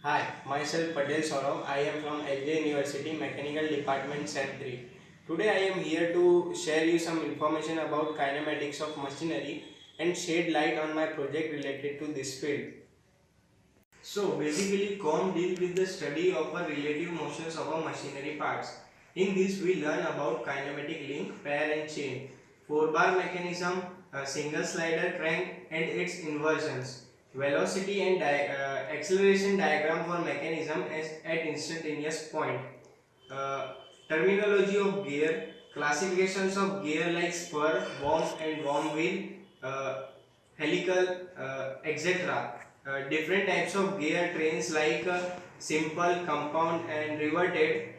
Hi, myself Patel Saurav. I am from LJ University Mechanical Department Set 3. Today I am here to share you some information about kinematics of machinery and shed light on my project related to this field. So basically COM deals with the study of the relative motions of a machinery parts. In this we learn about kinematic link, pair and chain, 4-bar mechanism, a single slider crank and its inversions, velocity and acceleration diagram for mechanism as at instantaneous point, uh, terminology of gear, classifications of gear like spur, worm and worm wheel, uh, helical, etc. Different types of gear trains like simple, compound and reverted.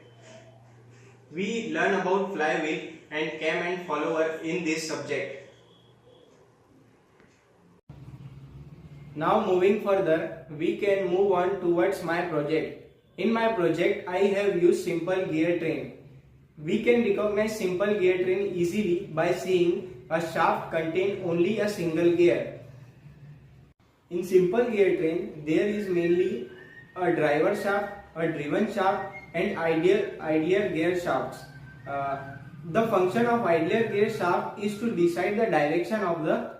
We learn about flywheel and cam and follower in this subject. Now moving further, we can move on towards my project. In my project, I have used simple gear train. We can recognize simple gear train easily by seeing a shaft contain only a single gear. In simple gear train, there is mainly a driver shaft, a driven shaft and ideal gear shafts. The function of ideal gear shaft is to decide the direction of the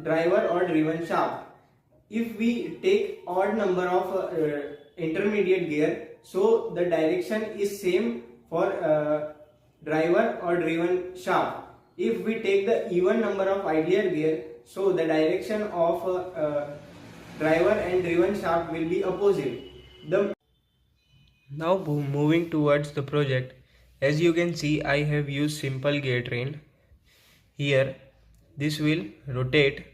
driver or driven shaft. If we take odd number of intermediate gear, so the direction is same for driver or driven shaft. If we take the even number of ideal gear, so the direction of driver and driven shaft will be opposite. Now moving towards the project, as you can see I have used simple gear train. Here this will rotate,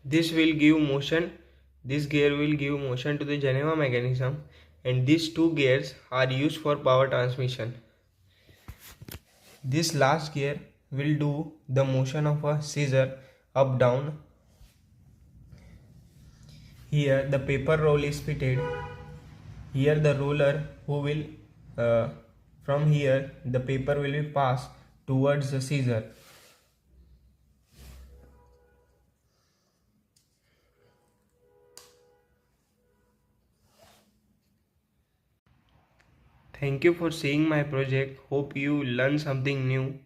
this will give motion, this gear will give motion to the Geneva mechanism, and these two gears are used for power transmission. This last gear will do the motion of a scissor up down. Here the paper roll is fitted. Here the roller who will from here the paper will be passed towards the scissor. Thank you for seeing my project. Hope you learn something new.